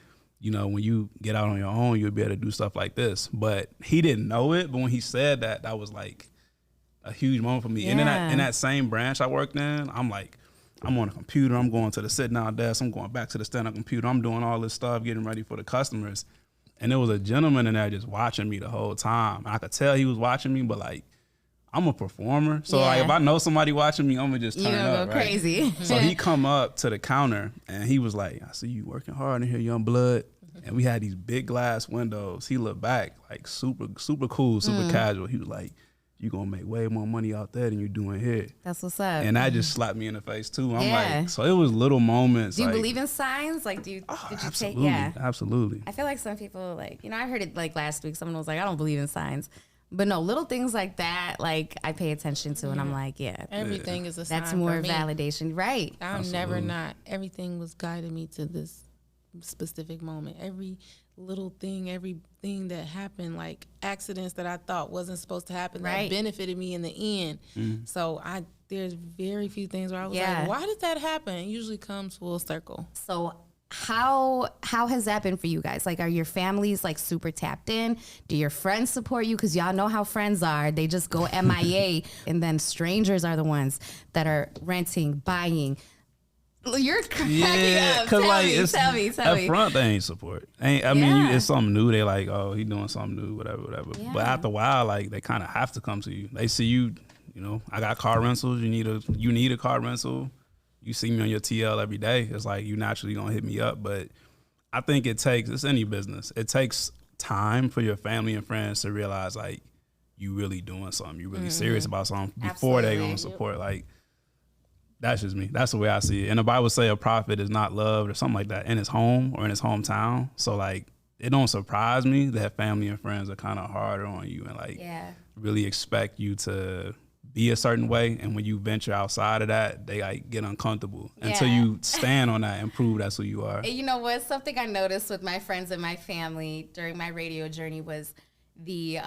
when you get out on your own, you'll be able to do stuff like this. But he didn't know it. But when he said that, that was like a huge moment for me. Yeah. And in that same branch I worked in, I'm like, I'm on a computer. I'm going to the sit-down desk. I'm going back to the stand-up computer. I'm doing all this stuff, getting ready for the customers. And there was a gentleman in there just watching me the whole time. I could tell he was watching me, but like I'm a performer. So Yeah. like if I know somebody watching me, I'm gonna just turn You up. go Right? crazy. So he come up to the counter and he was like, I see you working hard in here, young blood. And we had these big glass windows. He looked back like super cool, super casual. He was like, you gonna make way more money out there than you doing here. That's what's up. And that just slapped me in the face too. I'm Yeah. like, so it was little moments. Do you like, believe in signs? Like, did you take? absolutely, Yeah. absolutely. I feel like some people, like, you know, I heard it like last week. Someone was like, I don't believe in signs. But no, little things like that, like, I pay attention to. And I'm like, yeah. Everything is a sign That's more for me. validation. Right. I'm never not. Everything was guiding me to this specific moment. Every little thing, everything that happened, like accidents that I thought wasn't supposed to happen, Right. that benefited me in the end. So there's very few things where I was Yeah. like, why did that happen? It usually comes full circle. So how has that been for you guys? Like, are your families like super tapped in? Do your friends support you? Because y'all know how friends are. They just go MIA, and then strangers are the ones that are renting, buying. You're cracking up. Cause Tell me. Up front they ain't support. I mean, Yeah. it's something new. They like, oh, he doing something new, whatever. Yeah. But after a while, like they kind of have to come to you. They see you. You know, I got car rentals. You need a car rental. You see me on your TL every day. It's like you naturally gonna hit me up. But I think it's any business. It takes time for your family and friends to realize like you really doing something. You really serious about something before they Absolutely. gonna support. Like. That's just me. That's the way I see it. And the Bible say a prophet is not loved or something like that in his home or in his hometown. So like, it don't surprise me that family and friends are kind of harder on you and like really expect you to be a certain way. And when you venture outside of that, they like get uncomfortable until you stand on that and prove that's who you are. And you know what? Something I noticed with my friends and my family during my radio journey was the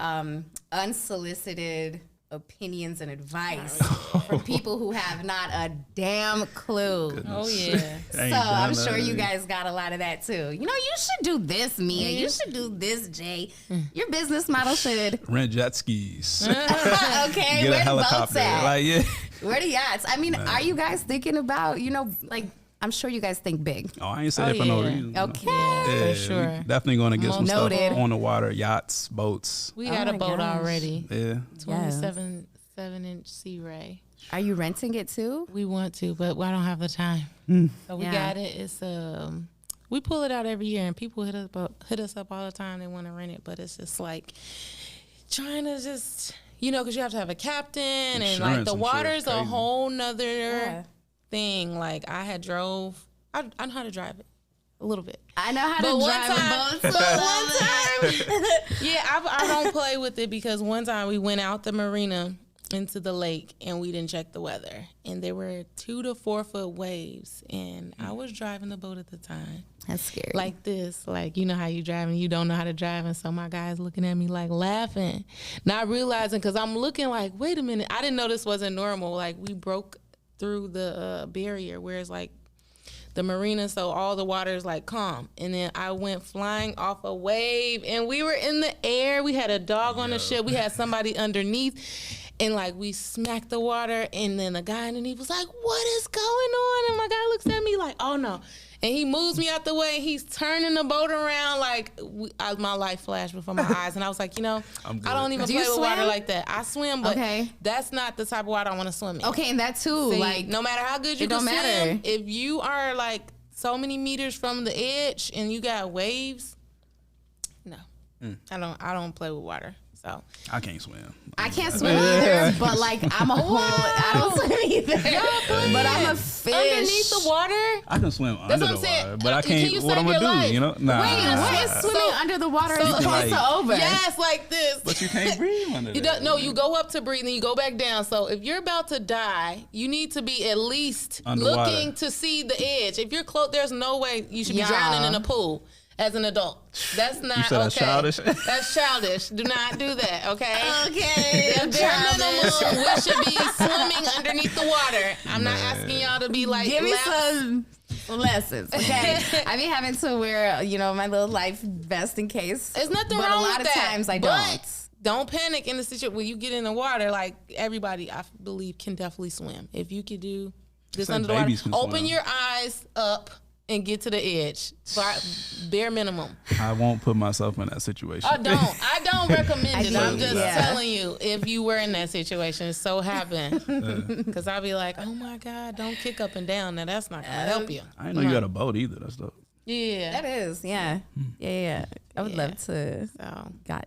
unsolicited opinions and advice from people who have not a damn clue. Oh, yeah. So I'm sure you guys got a lot of that too. You know, you should do this, Mia. You should do this, Jay. Your business model should Rent jet skis. okay, Get where a the helicopter. boats at? Like, yeah. Where the yachts? I mean, are you guys thinking about, you know, like, I'm sure you guys think big. Oh, I ain't say that for no reason. Okay. For sure. We definitely going to get some Noted. stuff on the water, yachts, boats. We got a my boat gosh. already. Yeah. 27-7-inch Sea Ray. Are you renting it too? We want to, but I don't have the time. So we got it. It's we pull it out every year, and people hit us up all the time. They want to rent it, but it's just like trying to just, you know, because you have to have a captain, and like the water's a whole nother thing. Like I know how to drive it a little bit. I know how to drive a boat. I don't play with it because one time we went out the marina into the lake and we didn't check the weather, and there were 2 to 4 foot waves, and I was driving the boat at the time. That's scary. Like this, like, you know how you drive and you don't know how to drive, and so my guy's looking at me like laughing, not realizing, because I'm looking like, wait a minute, I didn't know this wasn't normal. Like we broke through the barrier where it's like the marina, so all the water is like calm, and then I went flying off a wave, and we were in the air. We had a dog on the ship. We had somebody underneath, and like we smacked the water, and then the guy underneath was like, "What is going on?" And my guy looks at me like, "Oh no." And he moves me out the way. He's turning the boat around like my life flashed before my eyes. And I was like, you know, I don't even play with water like that. I swim, but that's not the type of water I want to swim in. Okay, and that too. See, like, no matter how good you can swim, if you are like so many meters from the edge and you got waves, no, I don't play with water. So I can't swim. I can't swim either, but like I'm a whole. I don't swim either. But I'm a fish. Underneath the water? I can swim under the water, but I can't. What I'm gonna do? You know? Nah. Wait, what is swimming under the water as opposed to over? Yes, like this. But you can't breathe under there. No, you go up to breathe and you go back down. So if you're about to die, you need to be at least looking to see the edge. If you're close, there's no way you should be drowning in a pool. As an adult, that's not okay. That's childish. That's childish. Do not do that. Okay. Okay. If they're minimum, we should be swimming underneath the water. I'm not asking y'all to be like. Give me some lessons, okay? I be having to wear, you know, my little life vest in case. There's nothing but wrong a lot with of that, times I don't. Don't panic in the situation when you get in the water. Like everybody, I believe, can definitely swim. If you could do this under the water, open your eyes up. and get to the edge. Bare minimum. I won't put myself in that situation. I don't recommend it. I'm just telling you, if you were in that situation, it so happened. Because I'll be like, oh my God, don't kick up and down. Now that's not going to help you. I didn't know you had a boat either. That's dope. Yeah. That is, yeah. Yeah. I would love to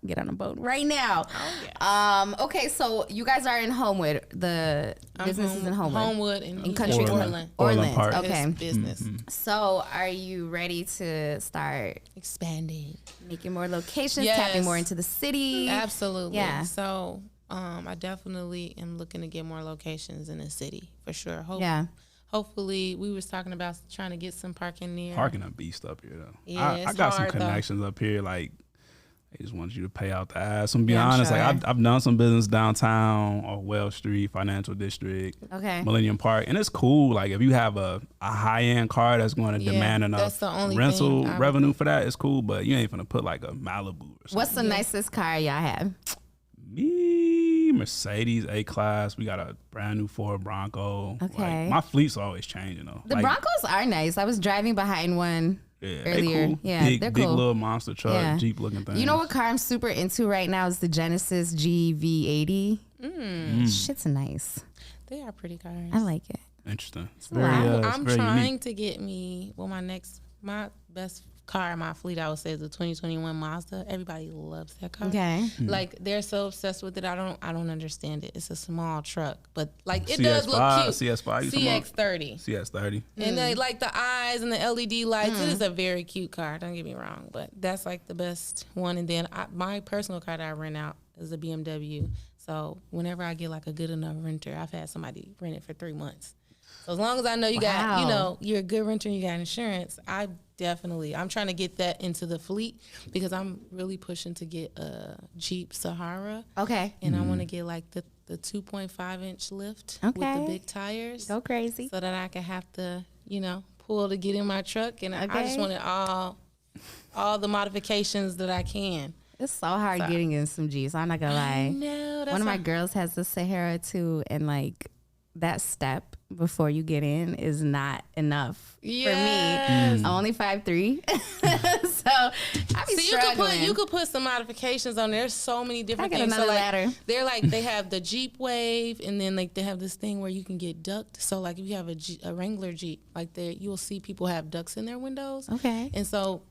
get on a boat right now. Oh, yeah. Okay, so you guys are in Homewood. The business is in Homewood. Homewood in Country Orland Park. Okay. Business. So are you ready to start Expanding. making more locations, tapping more into the city? Absolutely. Yeah. So I definitely am looking to get more locations in the city for sure. Hopefully, we was talking about trying to get some parking near. Parking a beast up here though. Yeah, I got some connections up here. Like, they just want you to pay out the ass. I'm be honest. Sure. Like I've done some business downtown or Wells Street, Financial District, Millennium Park, and it's cool. Like if you have a high end car that's going to demand enough rental revenue for that, it's cool. But you ain't gonna put like a Malibu or something. What's the nicest car y'all have? Mercedes A-Class. We got a brand new Ford Bronco. Okay. Like, my fleet's always changing though. The Broncos are nice. I was driving behind one earlier. They cool. Yeah, they're cool. Big little monster truck, Jeep looking thing. You know what car I'm super into right now is the Genesis GV80. Shit's nice. They are pretty cars. I like it. Interesting. I'm very trying unique. to get me, my best car in my fleet, I would say, is the 2021 Mazda. Everybody loves that car. Okay. Like, they're so obsessed with it. I don't understand it. It's a small truck, but like it does look cute. CS5, CX30. CS30. And they like the eyes and the LED lights. It is a very cute car. Don't get me wrong, but that's like the best one. And then my personal car that I rent out is a BMW. So whenever I get like a good enough renter, I've had somebody rent it for 3 months. So as long as I know you got, you're a good renter and you got insurance, I'm trying to get that into the fleet because I'm really pushing to get a Jeep Sahara. Okay. And I want to get like the 2.5 inch lift with the big tires. Go crazy. So that I can have to, pull to get in my truck. And I just wanted all the modifications that I can. It's so hard getting in some Jeeps. I'm not going to lie. No, one of my girls has the Sahara too, and like that step before you get in is not enough for me. I'm only 5'3", so I be struggling. You could put some modifications on there. There's so many different things. Another ladder. They're like they have the Jeep Wave, and then like they have this thing where you can get ducked. So like if you have a Wrangler Jeep, like you'll see people have ducks in their windows. Okay. And so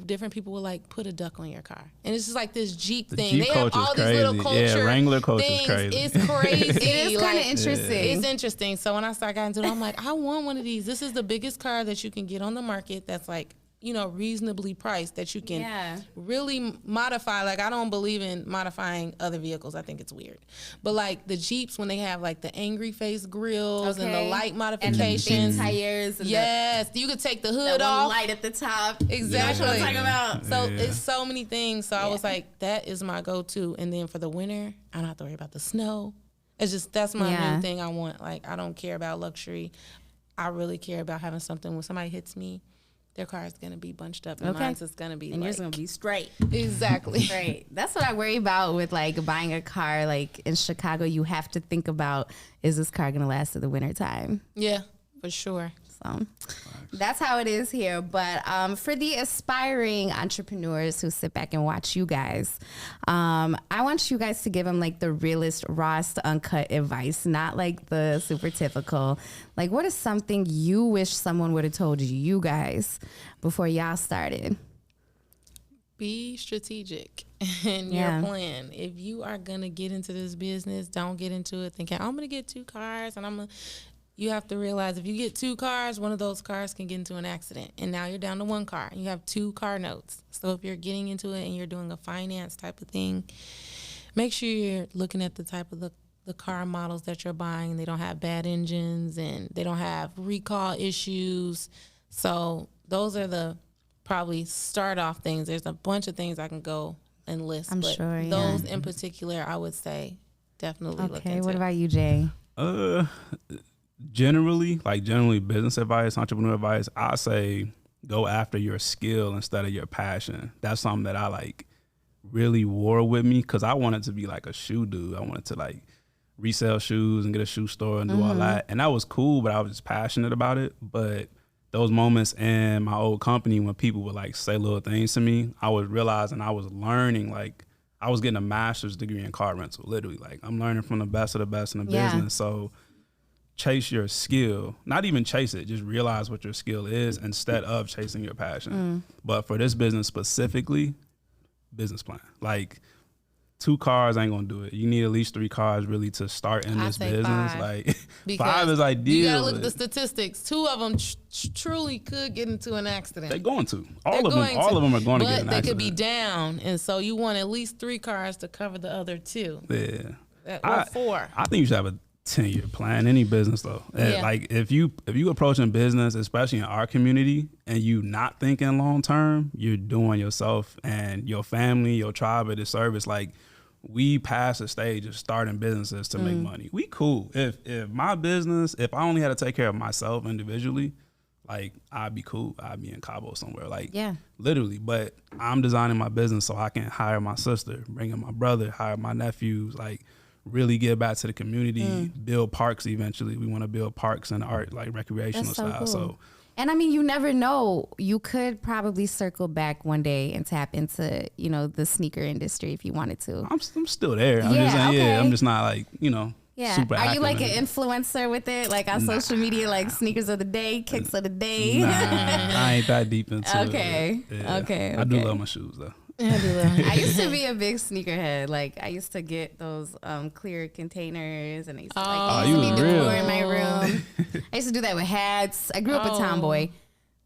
different people will like put a duck on your car, and it's just like this Jeep thing. Jeep they have all these little culture. Yeah, Wrangler culture is things. crazy. It's crazy. It is kind of interesting. It's interesting. So when I started getting into it, I'm like, I want one of these. This is the biggest car that you can get on the market that's like, reasonably priced that you can really modify. Like, I don't believe in modifying other vehicles. I think it's weird. But like the Jeeps, when they have like the angry face grills and the light modifications. And the big tires. And you could take the hood off. Light at the top. Exactly. That's what I'm talking about. So it's so many things. So I was like, that is my go-to. And then for the winter, I don't have to worry about the snow. It's just, that's my new thing I want. Like, I don't care about luxury. I really care about having something when somebody hits me, their car is going to be bunched up and mine's is going to be and yours going to be straight. Exactly. Straight. That's what I worry about with like buying a car. Like in Chicago, you have to think about, is this car going to last through the winter time? Yeah, for sure. So that's how it is here. But for the aspiring entrepreneurs who sit back and watch you guys, I want you guys to give them like the realest, rawest, uncut advice, not like the super typical. Like, what is something you wish someone would have told you guys before y'all started? Be strategic in your plan. If you are going to get into this business, don't get into it thinking, I'm going to get 2 cars and you have to realize if you get 2 cars, one of those cars can get into an accident. And now you're down to 1 car. And you have 2 car notes. So if you're getting into it and you're doing a finance type of thing, make sure you're looking at the type of the car models that you're buying. They don't have bad engines and they don't have recall issues. So those are the probably start off things. There's a bunch of things I can go and list. I'm sure, those in particular, I would say definitely look into. Okay, what about you, Jay? Generally business advice, entrepreneur advice, I say go after your skill instead of your passion. That's something that I like really wore with me because I wanted to be like a shoe dude. I wanted to like resell shoes and get a shoe store and do all that. And that was cool, but I was just passionate about it. But those moments in my old company when people would like say little things to me, I was realizing I was learning, like I was getting a master's degree in car rental, literally. Like I'm learning from the best of the best in the business. So chase your skill, not even chase it, just realize what your skill is instead of chasing your passion. But for this business specifically, business plan. Like 2 cars ain't gonna do it. You need at least 3 cars really to start in this business. 5. Like 5 is ideal. You gotta look at the statistics. 2 of them truly could get into an accident. They're going to. All of them are going to get an accident. But they could be down, and so you want at least 3 cars to cover the other 2. Yeah. Or 4. I think you should have a 10-year plan, any business though. Yeah. Like if you approaching business, especially in our community, and you not thinking long term, you're doing yourself and your family, your tribe a disservice. Like we passed the stage of starting businesses to make money. We cool. If my business, if I only had to take care of myself individually, like I'd be cool. I'd be in Cabo somewhere. Like literally. But I'm designing my business so I can hire my sister, bring in my brother, hire my nephews, like really give back to the community, build parks eventually. We want to build parks and art, like recreational style. Cool. So and I mean, you never know. You could probably circle back one day and tap into, you know, the sneaker industry if you wanted to. I'm still there. I'm just saying, I'm just not like, you know, super Are you like an it. influencer with it? Like on social media, like sneakers of the day, kicks of the day? Nah, I ain't that deep into it. Okay. I do love my shoes though. I used to be a big sneakerhead. Like I used to get those clear containers, and I used to be decor in my room. I used to do that with hats. I grew up a tomboy.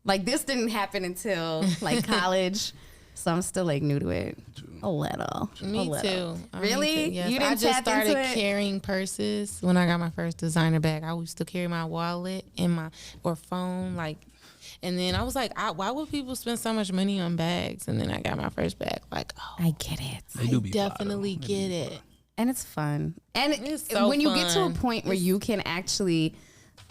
Like this didn't happen until like college, so I'm still like new to it. A little. Me too. Really? Yes. You didn't I just started into it? carrying purses when I got my first designer bag. I used to carry my wallet and or phone, like. And then I was like, why would people spend so much money on bags? And then I got my first bag. Like, I get it. They do be definitely get it. And it's fun. And it's so when you fun. get to a point where you can actually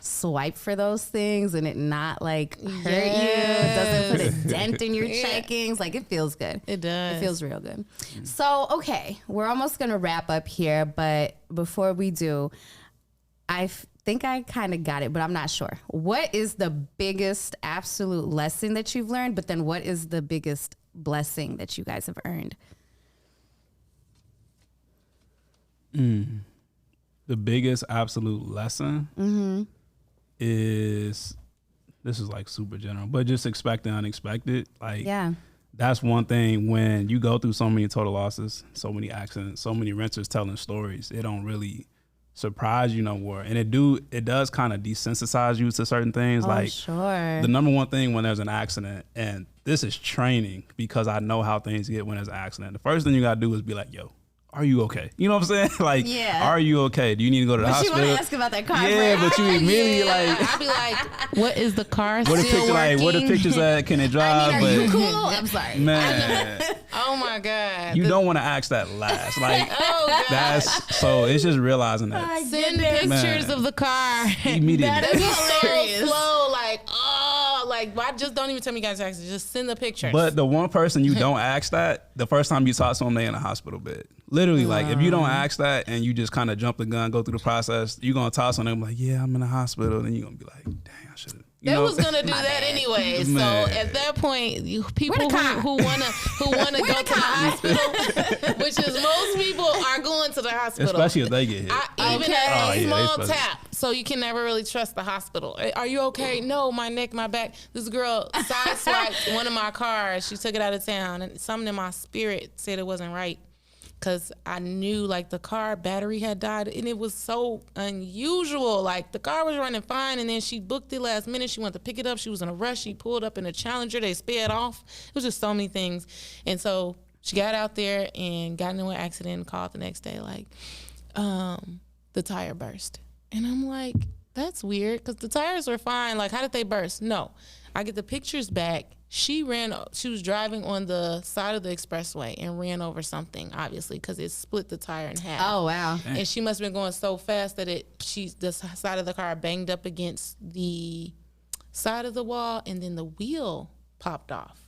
swipe for those things and it not like hurt you, it doesn't put a dent in your checkings, like it feels good. It does. It feels real good. So, okay, we're almost going to wrap up here. But before we do, I think I kind of got it, but I'm not sure. What is the biggest absolute lesson that you've learned? But then what is the biggest blessing that you guys have earned? The biggest absolute lesson is, this is like super general, but just expect the unexpected. Like, that's one thing when you go through so many total losses, so many accidents, so many renters telling stories, it don't really surprise you no more. And it does kind of desensitize you to certain things. Like the number one thing when there's an accident, and this is training because I know how things get when there's an accident. The first thing you gotta do is be like, yo, are you okay? You know what I'm saying? Like, are you okay? Do you need to go to the hospital? You want to ask about that car. Yeah, but you immediately I'd be like, what is the car what still working? What the pictures at? Can it drive? I mean, are you cool? I'm sorry. Man. Oh my God. You don't want to ask that last. Like, so it's just realizing that. Send pictures of the car. Immediately. That is hilarious. So slow, like, why just don't even tell me guys actually just send the pictures. But the one person you don't ask that, the first time you talk to them, they in a hospital bed. Literally, like if you don't ask that and you just kind of jump the gun, go through the process, you're gonna toss on them like, yeah, I'm in the hospital. Then you're gonna be like, dang, I should have. They was gonna do that anyway. Man. So at that point, people who wanna go to the hospital, which is most people are going to the hospital, especially if they get hit. Even at a small tap. So you can never really trust the hospital. Are you okay? No, my neck, my back. This girl sideswiped one of my cars. She took it out of town, and something in my spirit said it wasn't right. Because I knew like the car battery had died, and it was so unusual. Like the car was running fine, and then she booked it last minute. She went to pick it up. She was in a rush. She pulled up in a Challenger. They sped off. It was just so many things. And so she got out there and got into an accident and called the next day like the tire burst. And I'm like, that's weird because the tires were fine. Like, how did they burst? No. I get the pictures back. She was driving on the side of the expressway and ran over something, obviously, because it split the tire in half. Oh, wow. And she must have been going so fast that the side of the car banged up against the side of the wall, and then the wheel popped off.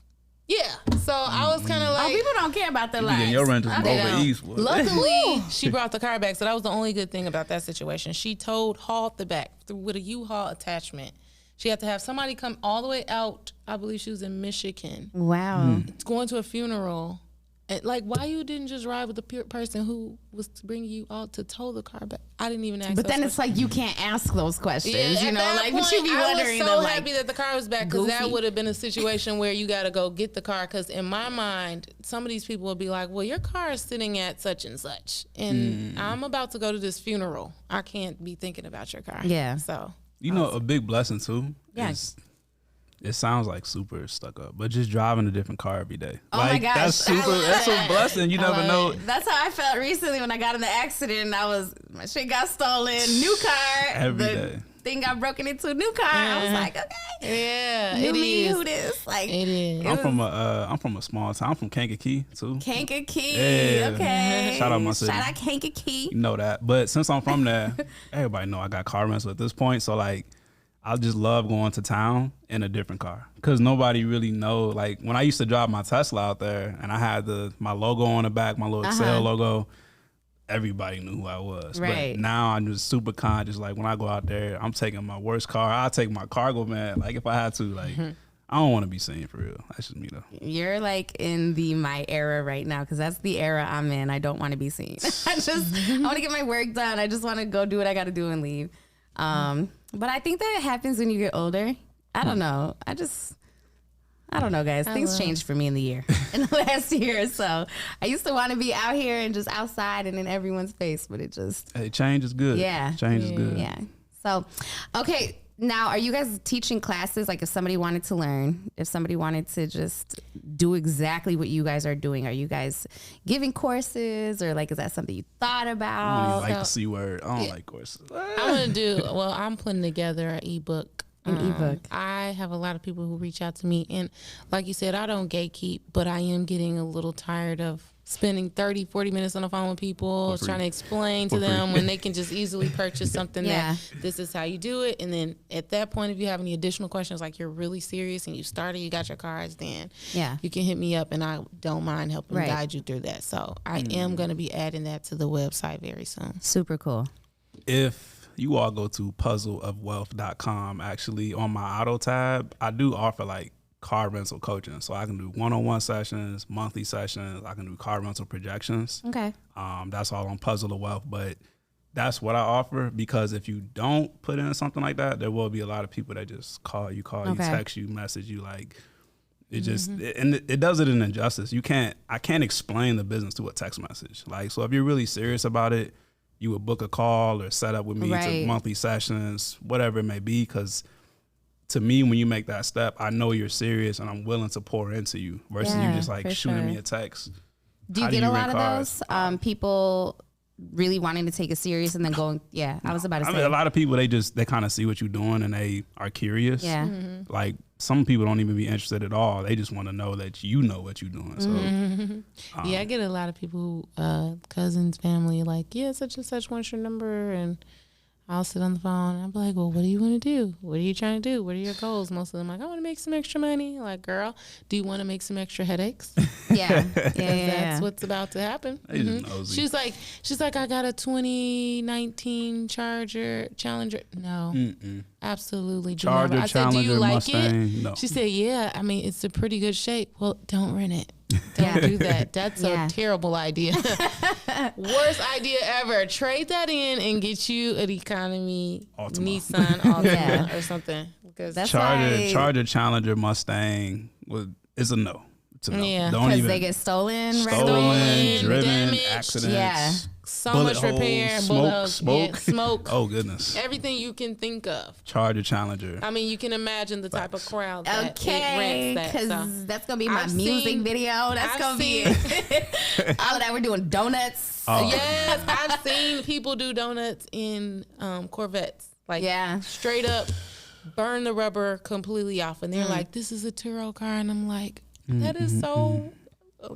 Yeah. So I was kind of like, people don't care about their lives. Your renters from over east. Luckily, she brought the car back, so that was the only good thing about that situation. She hauled the back with a U-Haul attachment. She had to have somebody come all the way out. I believe she was in Michigan. Wow. It's going to a funeral. And like, why you didn't just ride with the person who was bringing you out to tow the car back? I didn't even ask. But then it's like you can't ask those questions, you know? Like, point, but you be wondering. I was so like, happy that the car was back, because that would have been a situation where you got to go get the car. Because in my mind, some of these people would be like, "Well, your car is sitting at such and such, and I'm about to go to this funeral. I can't be thinking about your car." Yeah. So You know, a big blessing too. Yeah. Is, it sounds like super stuck up, but just driving a different car every day. Oh like, my gosh, that's super. That's a blessing. You never know. That's how I felt recently when I got in the accident. My shit got stolen, new car. Every day. Thing got broken into a new car. I was like, okay. yeah, New it me, is. who this? Like, It is. I'm from a small town. I'm from Kankakee too. Kankakee. Yeah. Okay. Shout out my city. Shout out Kankakee. You know that. But since I'm from there, everybody know I got car rental at this point. So like, I just love going to town in a different car, because nobody really know. Like when I used to drive my Tesla out there and I had my logo on the back, my little Accel logo, everybody knew who I was. Right. But now I'm just super conscious. Like when I go out there, I'm taking my worst car. I'll take my cargo van. Like if I had to, like I don't want to be seen for real. That's just me though. You're like in my era right now, because that's the era I'm in. I don't want to be seen. I want to get my work done. I just want to go do what I got to do and leave. But I think that happens when you get older. I don't know. I don't know, guys. Things changed for me in the last year. So I used to want to be out here and just outside and in everyone's face, but it just. Hey, change is good. Yeah. Change is good. Yeah. So, okay. Now, are you guys teaching classes? Like if somebody wanted to learn, if somebody wanted to just do exactly what you guys are doing, are you guys giving courses, or like, is that something you thought I about? don't even like the C word. I don't like courses. I'm putting together an ebook. I have a lot of people who reach out to me, and like you said, I don't gatekeep, but I am getting a little tired of spending 30, 40 minutes on the phone with people trying to explain to them when they can just easily purchase something that this is how you do it. And then at that point, if you have any additional questions, like you're really serious and you got your cards, then you can hit me up, and I don't mind helping guide you through that. So I am going to be adding that to the website very soon. Super cool. If you all go to puzzleofwealth.com, actually on my auto tab, I do offer like car rental coaching. So I can do one-on-one sessions, monthly sessions. I can do car rental projections. Okay. That's all on Puzzle of Wealth. But that's what I offer, because if you don't put in something like that, there will be a lot of people that just call you, text you, message you. Like it just, and it does it an injustice. I can't explain the business to a text message. Like, so if you're really serious about it, you would book a call or set up with me to monthly sessions, whatever it may be. Because to me, when you make that step, I know you're serious and I'm willing to pour into you versus you just like shooting me a text. Do you get a lot of those people really wanting to take it serious and then going, I was about to say. I mean, a lot of people, they kind of see what you're doing and they are curious. Yeah. Like some people don't even be interested at all. They just want to know that you know what you're doing. So I get a lot of people who, cousins, family, like, such and such wants your number, and I'll sit on the phone and I'll be like, well, what do you want to do? What are you trying to do? What are your goals? Most of them like, I want to make some extra money. Like, girl, do you want to make some extra headaches? That's what's about to happen. She's like, I got a 2019 Challenger. No, absolutely. Charger, I said, Challenger, do you like Mustang? it? No. She said, yeah. I mean, it's a pretty good shape. Well, don't rent it. Don't do that. That's a terrible idea. Worst idea ever. Trade that in and get you an economy Altima. Nissan Altima or something. Because That's Charger, Challenger, Mustang is a no. It's a no. Yeah. Don't Because even they get stolen, driven, damaged, accidents. so bullet much repair, holes, bullet holes, smoke. smoke. Oh goodness. Everything you can think of. Charger, Challenger. I mean, you can imagine the type of crowd that Okay, it rents because that. So. that's gonna be my I've music seen- video. That's I've gonna be seen- it. All that we're doing donuts. Oh. Yes, I've seen people do donuts in Corvettes. Like, straight up burn the rubber completely off. And they're like, this is a Turo car. And I'm like, that is so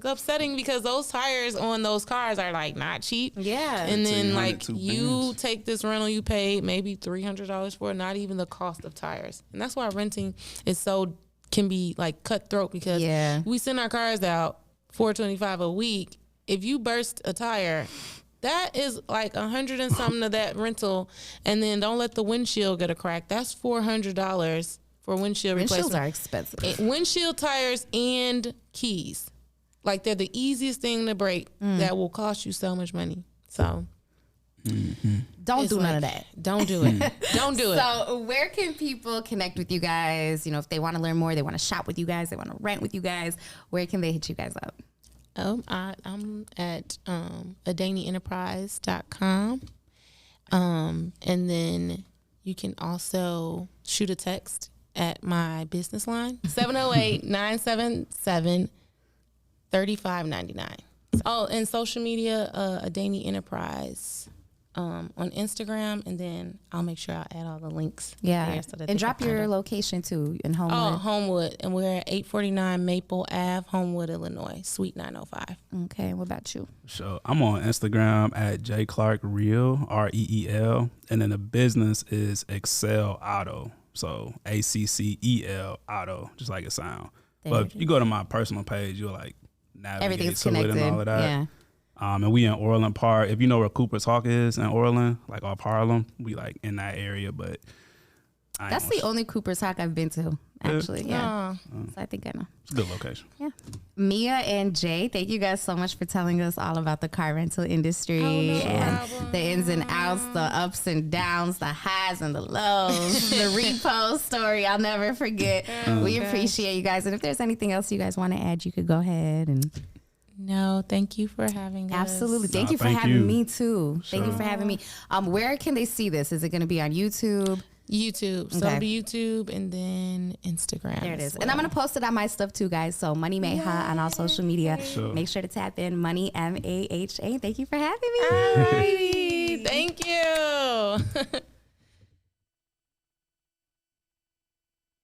upsetting, because those tires on those cars are like not cheap. Yeah. And then like you bands. take this rental, you pay maybe $300 for it, not even the cost of tires. And that's why renting is can be like cutthroat, because we send our cars out $425 a week. If you burst a tire, That is like $100 and something of that rental, and then don't let the windshield get a crack. That's $400 for windshield replacement. Windshields are expensive. Windshield tires and keys, like they're the easiest thing to break that will cost you so much money. So don't do none of that. Don't do it. Don't do it. So where can people connect with you guys? You know, if they want to learn more, they want to shop with you guys, they want to rent with you guys, where can they hit you guys up? I'm at adaneenterprise.com. And then you can also shoot a text at my business line, 708-977-3599. Oh, and social media, Adaneen Enterprise on Instagram, and then I'll make sure I add all the links. Yeah, so that and drop your location too in Homewood. Oh, Homewood, and we're at 849 Maple Ave, Homewood, Illinois, Suite 905. Okay, what about you? So I'm on Instagram at jclarkreel, REEL, and then the business is Accel Auto, so ACCEL Auto, just like it sounds. But if you go to my personal page, you'll like navigate everything's to connected. it and all of that. Yeah. And we in Orland Park. If you know where Cooper's Hawk is in Orland, like off Harlem, we like in that area. But that's the only Cooper's Hawk I've been to, actually. Yeah. So I think I know. It's a good location. Yeah. Mia and Jay, thank you guys so much for telling us all about the car rental industry the ins and outs, the ups and downs, the highs and the lows, the repo story I'll never forget. We appreciate you guys. And if there's anything else you guys want to add, you could go ahead and... No, thank you for having us. Absolutely. Thank you for having me too. Thank you for having me. Where can they see this? Is it going to be on YouTube? YouTube. So it'll be YouTube and then Instagram. There it is. Well. And I'm going to post it on my stuff too, guys. So Money Maha on all social media. Sure. Make sure to tap in Money MAHA. Thank you for having me. Alrighty. Thank you.